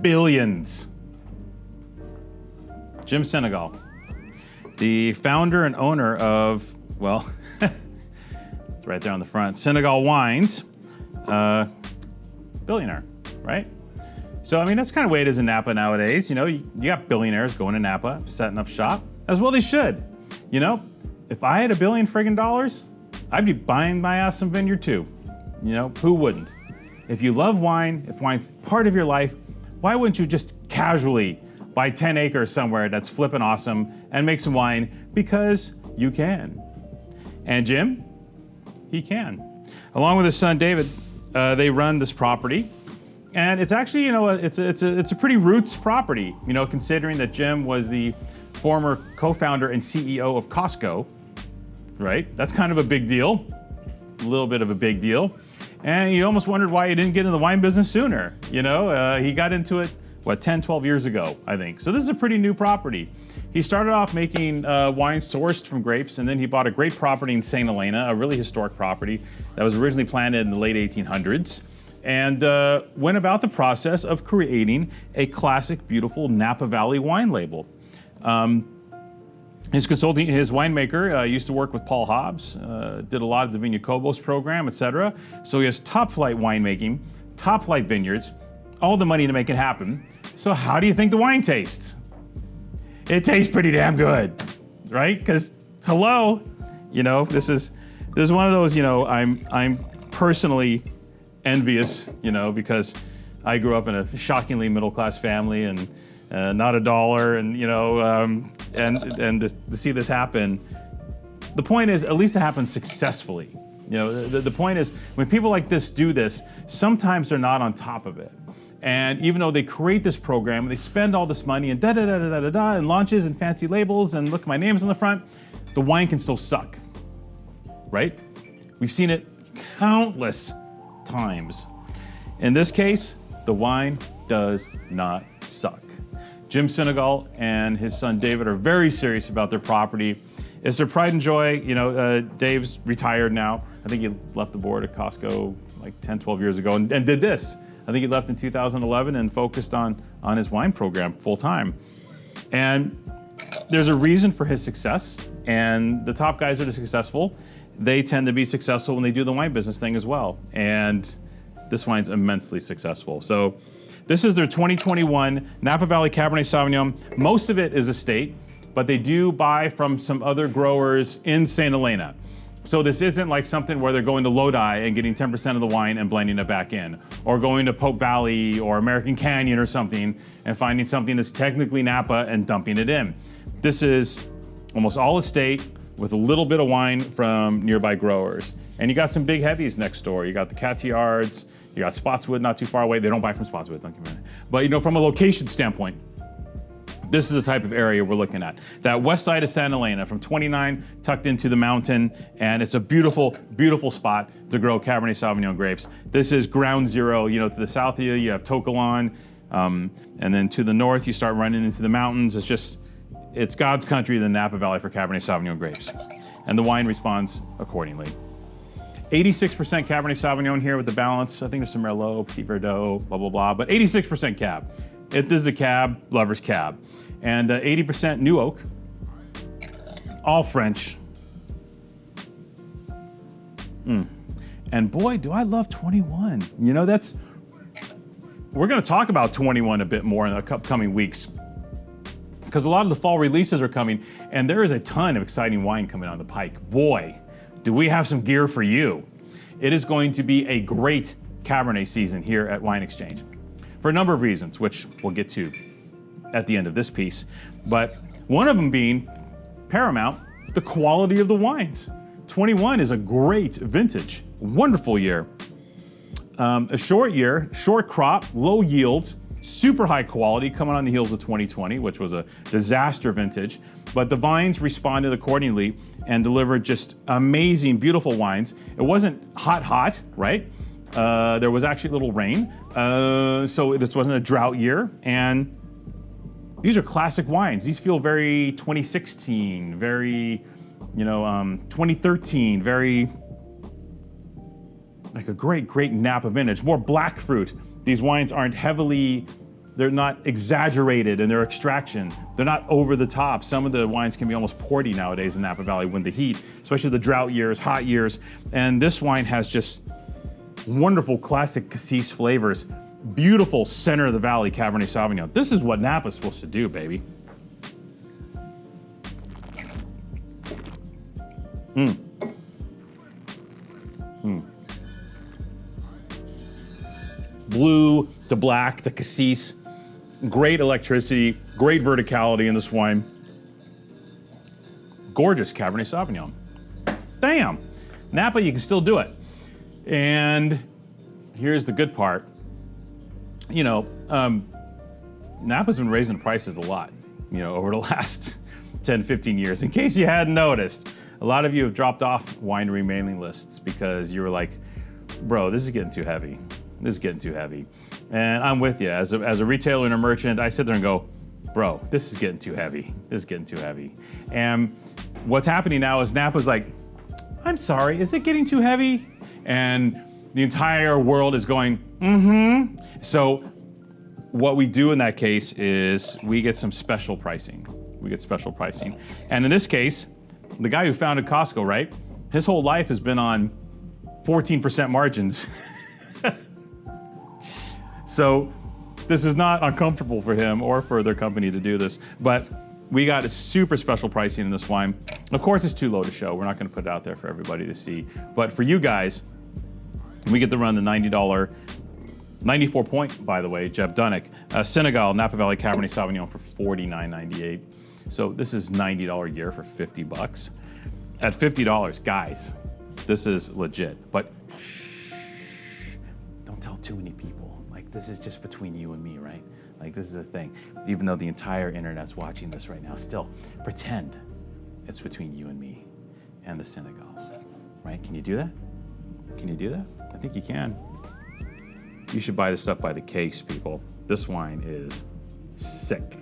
billions. Jim Sinegal, the founder and owner of, well, it's right there on the front, Sinegal Wines, billionaire, right? So, I mean, that's kind of the way it is in Napa nowadays. You know, you got billionaires going to Napa, setting up shop, as well they should. You know, if I had $1 billion friggin' dollars, I'd be buying my ass some vineyard too. You know, who wouldn't? If you love wine, if wine's part of your life, why wouldn't you just casually buy 10 acres somewhere that's flippin' awesome and make some wine? Because you can. And Jim, he can. Along with his son David, they run this property. And it's actually, you know, it's a pretty roots property, you know, considering that Jim was the former co-founder and CEO of Costco, right? That's kind of a big deal, a little bit of a big deal. And you almost wondered why he didn't get in the wine business sooner. You know, he got into it, 10, 12 years ago, I think. So this is a pretty new property. He started off making wine sourced from grapes, and then he bought a great property in St. Helena, a really historic property that was originally planted in the late 1800s. And went about the process of creating a classic, beautiful Napa Valley wine label. His winemaker used to work with Paul Hobbs, did a lot of the Vigna Cobos program, etc. So he has top-flight winemaking, top-flight vineyards, all the money to make it happen. So how do you think the wine tastes? It tastes pretty damn good, right? Because hello, you know, this is one of those, you know, I'm personally envious, you know, because I grew up in a shockingly middle-class family and not a dollar, and you know, and to see this happen. The point is, at least it happens successfully. You know, the point is, when people like this do this, sometimes they're not on top of it. And even though they create this program, they spend all this money and da-da-da-da-da-da, and launches and fancy labels, and look, my name's on the front, the wine can still suck, right? We've seen it countless times. In this case, the wine does not suck. Jim Sinegal and his son David are very serious about their property. It's their pride and joy. You know, Dave's retired now. I think he left the board at Costco like 10, 12 years ago and did this. I think he left in 2011 and focused on his wine program full time. And there's a reason for his success, and the top guys that are successful, they tend to be successful when they do the wine business thing as well. And this wine's immensely successful. So this is their 2021 Napa Valley Cabernet Sauvignon. Most of it is estate, but they do buy from some other growers in St. Helena. So this isn't like something where they're going to Lodi and getting 10% of the wine and blending it back in, or going to Pope Valley or American Canyon or something and finding something that's technically Napa and dumping it in. This is almost all estate with a little bit of wine from nearby growers. And you got some big heavies next door. You got the Catillars, you got Spotswood not too far away. They don't buy from Spotswood, don't give me that. But you know, from a location standpoint, this is the type of area we're looking at. That west side of Santa Elena, from 29 tucked into the mountain, and it's a beautiful, beautiful spot to grow Cabernet Sauvignon grapes. This is ground zero. You know, to the south of you have Tokelon, and then to the north you start running into the mountains. It's God's country, the Napa Valley, for Cabernet Sauvignon grapes. And the wine responds accordingly. 86% Cabernet Sauvignon here with the balance. I think there's some Merlot, Petit Verdot, blah, blah, blah, but 86% Cab. This is a Cab, lover's Cab. And 80% New Oak, all French. And boy, do I love 21. You know, we're gonna talk about 21 a bit more in the upcoming weeks, because a lot of the fall releases are coming, and there is a ton of exciting wine coming on the pike. Boy, do we have some gear for you. It is going to be a great Cabernet season here at Wine Exchange for a number of reasons, which we'll get to at the end of this piece. But one of them being paramount, the quality of the wines. 21 is a great vintage, wonderful year. A short year, short crop, low yields, super high quality, coming on the heels of 2020, which was a disaster vintage. But the vines responded accordingly and delivered just amazing, beautiful wines. It wasn't hot, right? There was actually a little rain, so this wasn't a drought year. And these are classic wines. These feel very 2016, very, 2013, very like a great Napa vintage. More black fruit. These wines aren't heavily They're not exaggerated in their extraction. They're not over the top. Some of the wines can be almost porty nowadays in Napa Valley when the heat, especially the drought years, hot years. And this wine has just wonderful classic cassis flavors. Beautiful center of the valley Cabernet Sauvignon. This is what Napa's supposed to do, baby. Blue to black to cassis. Great electricity, great verticality in this wine. Gorgeous Cabernet Sauvignon. Damn. Napa, you can still do it. And here's the good part. You know, Napa's been raising prices a lot, you know, over the last 10, 15 years. In case you hadn't noticed, a lot of you have dropped off winery mailing lists because you were like, bro, this is getting too heavy. This is getting too heavy. And I'm with you. As a retailer and a merchant, I sit there and go, bro, this is getting too heavy. This is getting too heavy. And what's happening now is Napa's like, I'm sorry, is it getting too heavy? And the entire world is going, mm-hmm. So what we do in that case is we get some special pricing. We get special pricing. And in this case, the guy who founded Costco, right? His whole life has been on 14% margins. So this is not uncomfortable for him or for their company to do this, but we got a super special pricing in this wine. Of course, it's too low to show. We're not going to put it out there for everybody to see. But for you guys, we get to run the $90, 94 point, by the way, Jeb Dunnick, Sinegal, Napa Valley Cabernet Sauvignon for $49.98. So this is $90 a year for $50. At $50, guys, this is legit. But shh, don't tell too many people. Like, this is just between you and me, right? Like, this is the thing. Even though the entire internet's watching this right now, still pretend it's between you and me and the Senegals, right? Can you do that? Can you do that? I think you can. You should buy this stuff by the case, people. This wine is sick.